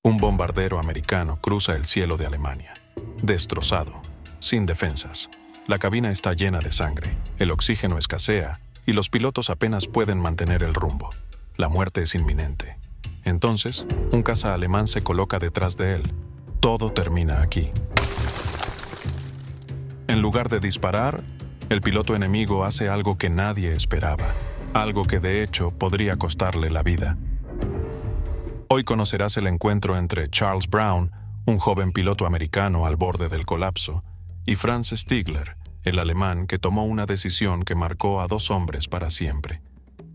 Un bombardero americano cruza el cielo de Alemania. Destrozado, sin defensas. La cabina está llena de sangre, el oxígeno escasea y los pilotos apenas pueden mantener el rumbo. La muerte es inminente. Entonces, un caza alemán se coloca detrás de él. Todo termina aquí. En lugar de disparar, el piloto enemigo hace algo que nadie esperaba, algo que de hecho podría costarle la vida. Hoy conocerás el encuentro entre Charles Brown, un joven piloto americano al borde del colapso, y Franz Stigler, el alemán que tomó una decisión que marcó a dos hombres para siempre.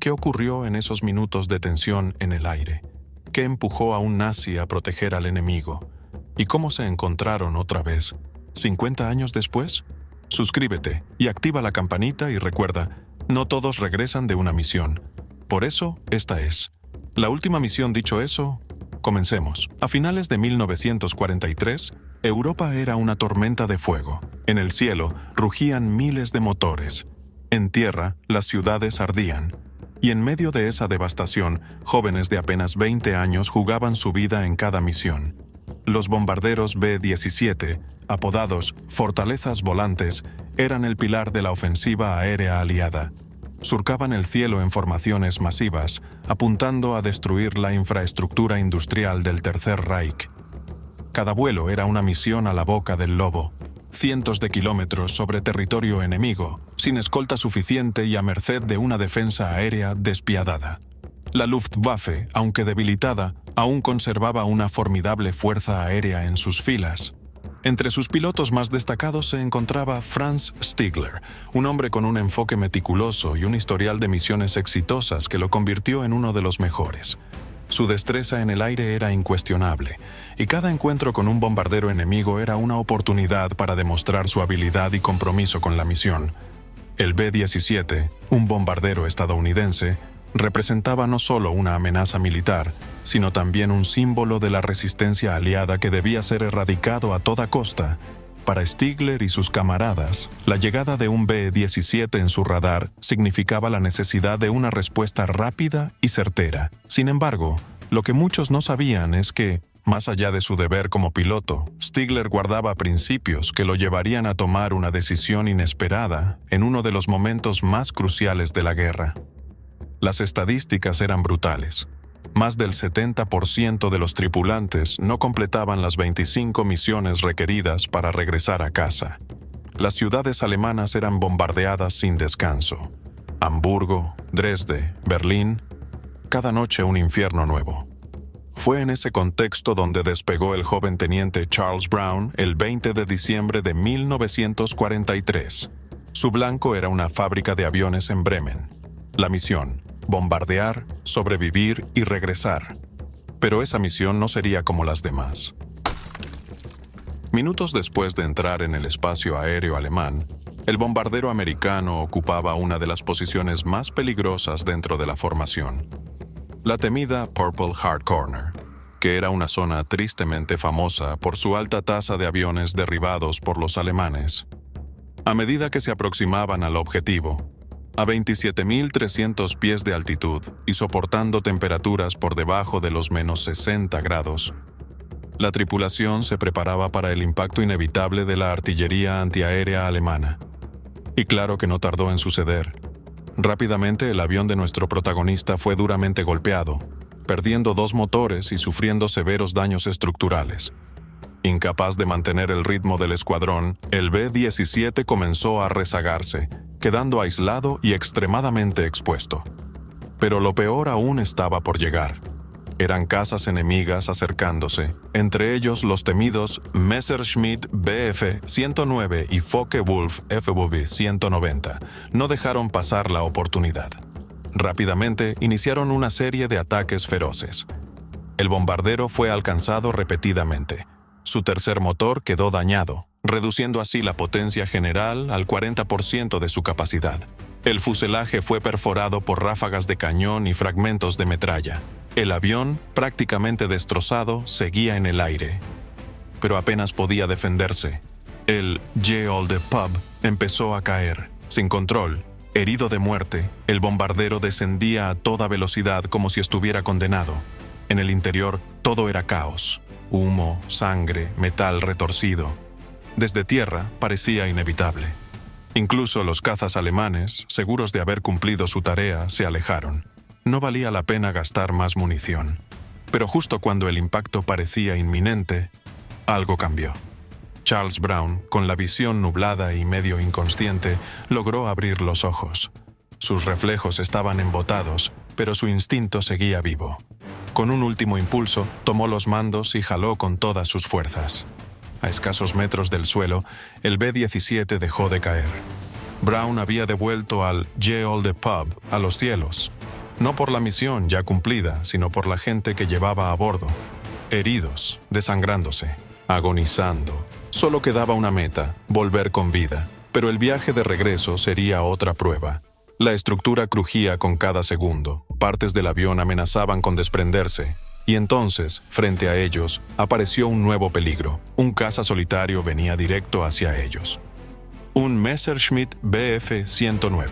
¿Qué ocurrió en esos minutos de tensión en el aire? ¿Qué empujó a un nazi a proteger al enemigo? ¿Y cómo se encontraron otra vez, 50 años después? Suscríbete y activa la campanita y recuerda, no todos regresan de una misión. Por eso, esta es la última misión. Dicho eso, comencemos. A finales de 1943, Europa era una tormenta de fuego. En el cielo rugían miles de motores. En tierra, las ciudades ardían. Y en medio de esa devastación, jóvenes de apenas 20 años jugaban su vida en cada misión. Los bombarderos B-17, apodados Fortalezas Volantes, eran el pilar de la ofensiva aérea aliada. Surcaban el cielo en formaciones masivas, apuntando a destruir la infraestructura industrial del Tercer Reich. Cada vuelo era una misión a la boca del lobo. Cientos de kilómetros sobre territorio enemigo, sin escolta suficiente y a merced de una defensa aérea despiadada. La Luftwaffe, aunque debilitada, aún conservaba una formidable fuerza aérea en sus filas. Entre sus pilotos más destacados se encontraba Franz Stigler, un hombre con un enfoque meticuloso y un historial de misiones exitosas que lo convirtió en uno de los mejores. Su destreza en el aire era incuestionable, y cada encuentro con un bombardero enemigo era una oportunidad para demostrar su habilidad y compromiso con la misión. El B-17, un bombardero estadounidense, representaba no solo una amenaza militar, sino también un símbolo de la resistencia aliada que debía ser erradicado a toda costa. Para Stigler y sus camaradas, la llegada de un B-17 en su radar significaba la necesidad de una respuesta rápida y certera. Sin embargo, lo que muchos no sabían es que, más allá de su deber como piloto, Stigler guardaba principios que lo llevarían a tomar una decisión inesperada en uno de los momentos más cruciales de la guerra. Las estadísticas eran brutales. Más del 70% de los tripulantes no completaban las 25 misiones requeridas para regresar a casa. Las ciudades alemanas eran bombardeadas sin descanso. Hamburgo, Dresde, Berlín, cada noche un infierno nuevo. Fue en ese contexto donde despegó el joven teniente Charles Brown el 20 de diciembre de 1943. Su blanco era una fábrica de aviones en Bremen. La misión: bombardear, sobrevivir y regresar. Pero esa misión no sería como las demás. Minutos después de entrar en el espacio aéreo alemán, el bombardero americano ocupaba una de las posiciones más peligrosas dentro de la formación. La temida Purple Heart Corner, que era una zona tristemente famosa por su alta tasa de aviones derribados por los alemanes. A medida que se aproximaban al objetivo, a 27.300 pies de altitud y soportando temperaturas por debajo de los menos 60 grados, la tripulación se preparaba para el impacto inevitable de la artillería antiaérea alemana. Y claro que no tardó en suceder. Rápidamente el avión de nuestro protagonista fue duramente golpeado, perdiendo 2 motores y sufriendo severos daños estructurales. Incapaz de mantener el ritmo del escuadrón, el B-17 comenzó a rezagarse, quedando aislado y extremadamente expuesto. Pero lo peor aún estaba por llegar. Eran cazas enemigas acercándose, entre ellos los temidos Messerschmitt Bf-109 y Focke-Wulf Fw-190. No dejaron pasar la oportunidad. Rápidamente iniciaron una serie de ataques feroces. El bombardero fue alcanzado repetidamente. Su tercer motor quedó dañado, reduciendo así la potencia general al 40% de su capacidad. El fuselaje fue perforado por ráfagas de cañón y fragmentos de metralla. El avión, prácticamente destrozado, seguía en el aire. Pero apenas podía defenderse. El Ye Olde Pub empezó a caer. Sin control, herido de muerte, el bombardero descendía a toda velocidad como si estuviera condenado. En el interior, todo era caos. Humo, sangre, metal retorcido. Desde tierra parecía inevitable. Incluso los cazas alemanes, seguros de haber cumplido su tarea, se alejaron. No valía la pena gastar más munición. Pero justo cuando el impacto parecía inminente, algo cambió. Charles Brown, con la visión nublada y medio inconsciente, logró abrir los ojos. Sus reflejos estaban embotados, pero su instinto seguía vivo. Con un último impulso, tomó los mandos y jaló con todas sus fuerzas. A escasos metros del suelo, el B-17 dejó de caer. Brown había devuelto al Ye Olde Pub a los cielos, no por la misión ya cumplida, sino por la gente que llevaba a bordo. Heridos, desangrándose, agonizando. Solo quedaba una meta, volver con vida, pero el viaje de regreso sería otra prueba. La estructura crujía con cada segundo, partes del avión amenazaban con desprenderse, y entonces, frente a ellos, apareció un nuevo peligro. Un caza solitario venía directo hacia ellos. Un Messerschmitt Bf-109.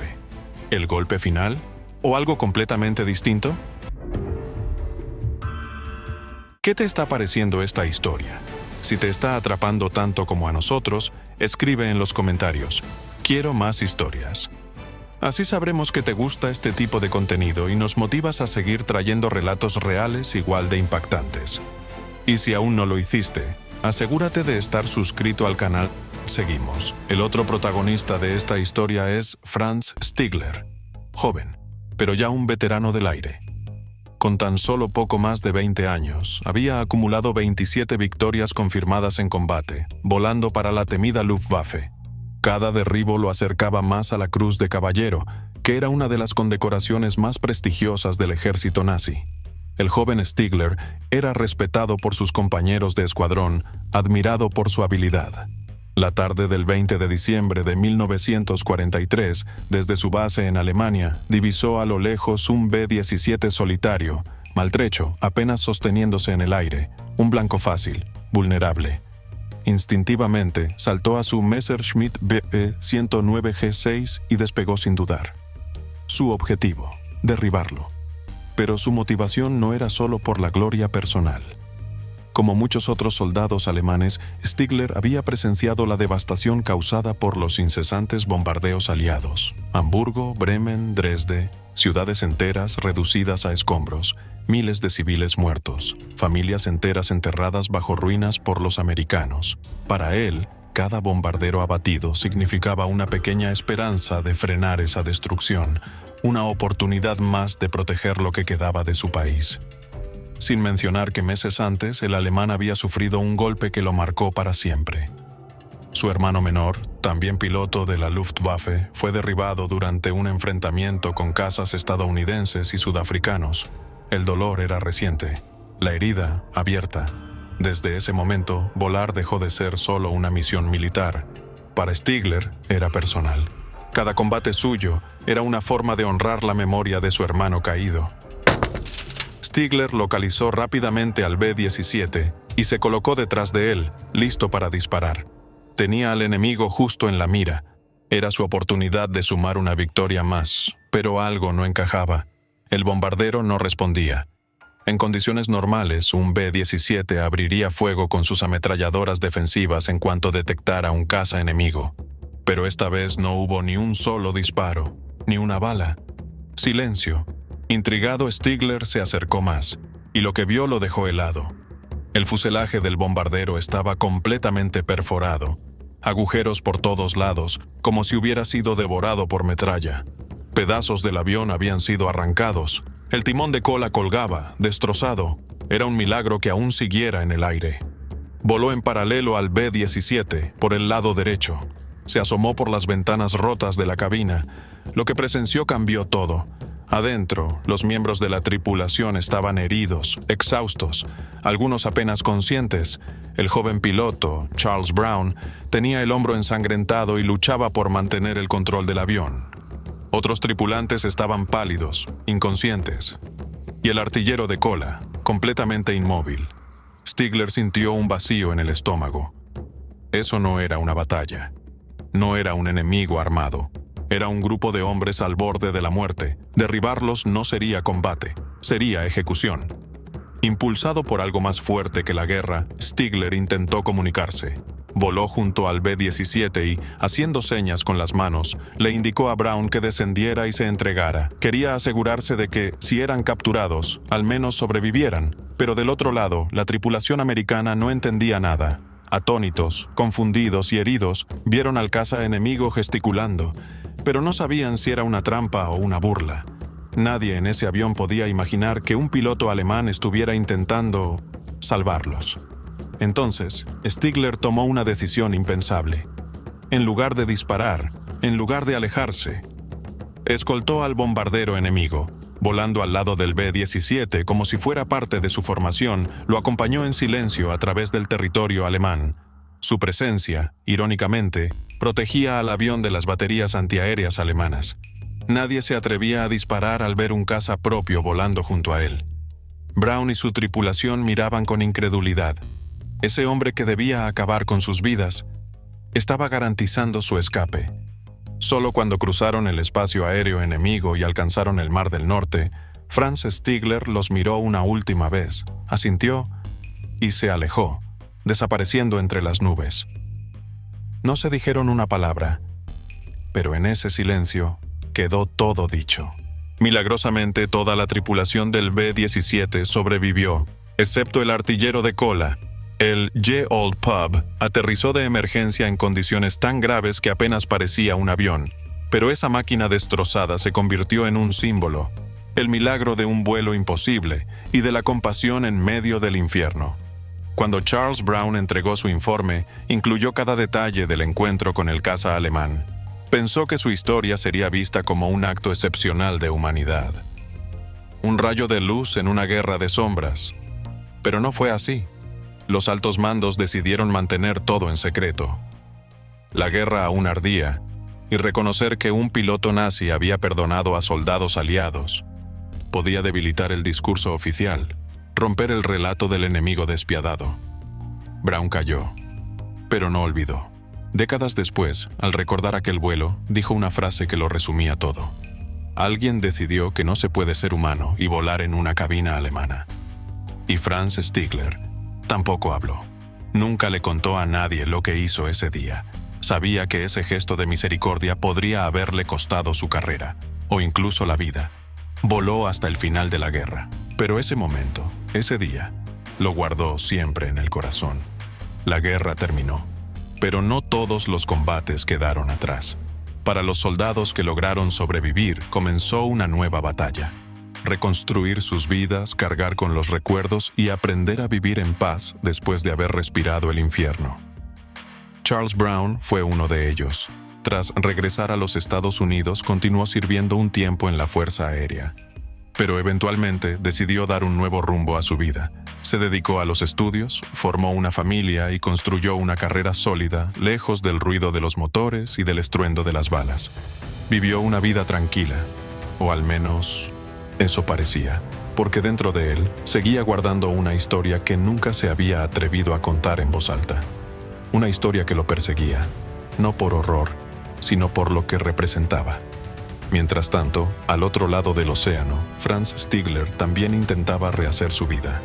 ¿El golpe final? ¿O algo completamente distinto? ¿Qué te está pareciendo esta historia? Si te está atrapando tanto como a nosotros, escribe en los comentarios. Quiero más historias. Así sabremos que te gusta este tipo de contenido y nos motivas a seguir trayendo relatos reales igual de impactantes. Y si aún no lo hiciste, asegúrate de estar suscrito al canal. Seguimos. El otro protagonista de esta historia es Franz Stigler, joven, pero ya un veterano del aire. Con tan solo poco más de 20 años, había acumulado 27 victorias confirmadas en combate, volando para la temida Luftwaffe. Cada derribo lo acercaba más a la Cruz de Caballero, que era una de las condecoraciones más prestigiosas del ejército nazi. El joven Stigler era respetado por sus compañeros de escuadrón, admirado por su habilidad. La tarde del 20 de diciembre de 1943, desde su base en Alemania, divisó a lo lejos un B-17 solitario, maltrecho, apenas sosteniéndose en el aire, un blanco fácil, vulnerable. Instintivamente, saltó a su Messerschmitt Be-109 G6 y despegó sin dudar. Su objetivo, derribarlo. Pero su motivación no era solo por la gloria personal. Como muchos otros soldados alemanes, Stigler había presenciado la devastación causada por los incesantes bombardeos aliados. Hamburgo, Bremen, Dresde, ciudades enteras reducidas a escombros, miles de civiles muertos, familias enteras enterradas bajo ruinas por los americanos. Para él, cada bombardero abatido significaba una pequeña esperanza de frenar esa destrucción, una oportunidad más de proteger lo que quedaba de su país. Sin mencionar que meses antes el alemán había sufrido un golpe que lo marcó para siempre. Su hermano menor, también piloto de la Luftwaffe, fue derribado durante un enfrentamiento con cazas estadounidenses y sudafricanos. El dolor era reciente, la herida abierta. Desde ese momento, volar dejó de ser solo una misión militar. Para Stigler era personal. Cada combate suyo era una forma de honrar la memoria de su hermano caído. Stigler localizó rápidamente al B-17 y se colocó detrás de él, listo para disparar. Tenía al enemigo justo en la mira. Era su oportunidad de sumar una victoria más, pero algo no encajaba. El bombardero no respondía. En condiciones normales, un B-17 abriría fuego con sus ametralladoras defensivas en cuanto detectara un caza enemigo. Pero esta vez no hubo ni un solo disparo, ni una bala. Silencio. Intrigado, Stigler se acercó más, y lo que vio lo dejó helado. El fuselaje del bombardero estaba completamente perforado, agujeros por todos lados, como si hubiera sido devorado por metralla. Pedazos del avión habían sido arrancados. El timón de cola colgaba, destrozado. Era un milagro que aún siguiera en el aire. Voló en paralelo al B-17, por el lado derecho. Se asomó por las ventanas rotas de la cabina. Lo que presenció cambió todo. Adentro, los miembros de la tripulación estaban heridos, exhaustos, algunos apenas conscientes. El joven piloto, Charles Brown, tenía el hombro ensangrentado y luchaba por mantener el control del avión. Otros tripulantes estaban pálidos, inconscientes. Y el artillero de cola, completamente inmóvil. Stigler sintió un vacío en el estómago. Eso no era una batalla. No era un enemigo armado. Era un grupo de hombres al borde de la muerte. Derribarlos no sería combate, sería ejecución. Impulsado por algo más fuerte que la guerra, Stigler intentó comunicarse. Voló junto al B-17 y, haciendo señas con las manos, le indicó a Brown que descendiera y se entregara. Quería asegurarse de que, si eran capturados, al menos sobrevivieran. Pero del otro lado, la tripulación americana no entendía nada. Atónitos, confundidos y heridos, vieron al caza enemigo gesticulando, pero no sabían si era una trampa o una burla. Nadie en ese avión podía imaginar que un piloto alemán estuviera intentando salvarlos. Entonces, Stigler tomó una decisión impensable. En lugar de disparar, en lugar de alejarse, escoltó al bombardero enemigo. Volando al lado del B-17 como si fuera parte de su formación, lo acompañó en silencio a través del territorio alemán. Su presencia, irónicamente, protegía al avión de las baterías antiaéreas alemanas. Nadie se atrevía a disparar al ver un caza propio volando junto a él. Brown y su tripulación miraban con incredulidad. Ese hombre que debía acabar con sus vidas estaba garantizando su escape. Solo cuando cruzaron el espacio aéreo enemigo y alcanzaron el Mar del Norte, Franz Stigler los miró una última vez, asintió y se alejó, desapareciendo entre las nubes. No se dijeron una palabra, pero en ese silencio quedó todo dicho. Milagrosamente, toda la tripulación del B-17 sobrevivió, excepto el artillero de cola. El Ye Old Pub aterrizó de emergencia en condiciones tan graves que apenas parecía un avión. Pero esa máquina destrozada se convirtió en un símbolo, el milagro de un vuelo imposible y de la compasión en medio del infierno. Cuando Charles Brown entregó su informe, incluyó cada detalle del encuentro con el caza alemán. Pensó que su historia sería vista como un acto excepcional de humanidad. Un rayo de luz en una guerra de sombras. Pero no fue así. Los altos mandos decidieron mantener todo en secreto. La guerra aún ardía, y reconocer que un piloto nazi había perdonado a soldados aliados podía debilitar el discurso oficial, romper el relato del enemigo despiadado. Brown calló, pero no olvidó. Décadas después, al recordar aquel vuelo, dijo una frase que lo resumía todo. Alguien decidió que no se puede ser humano y volar en una cabina alemana. Y Franz Stigler tampoco habló. Nunca le contó a nadie lo que hizo ese día. Sabía que ese gesto de misericordia podría haberle costado su carrera, o incluso la vida. Voló hasta el final de la guerra. Pero ese momento, ese día, lo guardó siempre en el corazón. La guerra terminó, pero no todos los combates quedaron atrás. Para los soldados que lograron sobrevivir, comenzó una nueva batalla. Reconstruir sus vidas, cargar con los recuerdos y aprender a vivir en paz después de haber respirado el infierno. Charles Brown fue uno de ellos. Tras regresar a los Estados Unidos, continuó sirviendo un tiempo en la Fuerza Aérea. Pero eventualmente decidió dar un nuevo rumbo a su vida. Se dedicó a los estudios, formó una familia y construyó una carrera sólida, lejos del ruido de los motores y del estruendo de las balas. Vivió una vida tranquila, o al menos eso parecía, porque dentro de él seguía guardando una historia que nunca se había atrevido a contar en voz alta. Una historia que lo perseguía, no por horror, sino por lo que representaba. Mientras tanto, al otro lado del océano, Franz Stigler también intentaba rehacer su vida.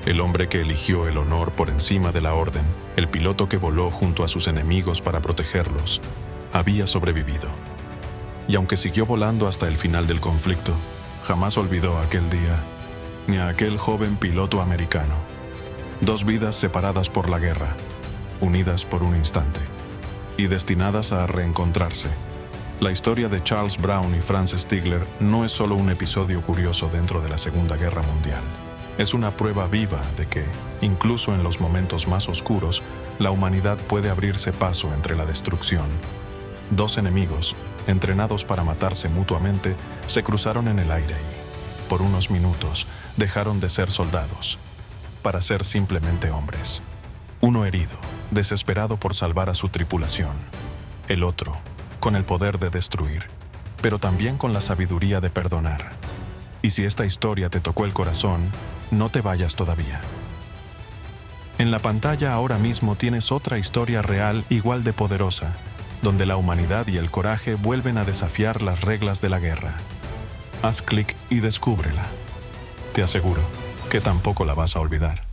El hombre que eligió el honor por encima de la orden, el piloto que voló junto a sus enemigos para protegerlos, había sobrevivido. Y aunque siguió volando hasta el final del conflicto, jamás olvidó aquel día, ni a aquel joven piloto americano. Dos vidas separadas por la guerra, unidas por un instante, y destinadas a reencontrarse. La historia de Charles Brown y Franz Stigler no es solo un episodio curioso dentro de la Segunda Guerra Mundial. Es una prueba viva de que, incluso en los momentos más oscuros, la humanidad puede abrirse paso entre la destrucción. Dos enemigos, entrenados para matarse mutuamente, se cruzaron en el aire y, por unos minutos, dejaron de ser soldados, para ser simplemente hombres. Uno herido, desesperado por salvar a su tripulación. El otro, con el poder de destruir, pero también con la sabiduría de perdonar. Y si esta historia te tocó el corazón, no te vayas todavía. En la pantalla ahora mismo tienes otra historia real igual de poderosa, donde la humanidad y el coraje vuelven a desafiar las reglas de la guerra. Haz clic y descúbrela. Te aseguro, que tampoco la vas a olvidar.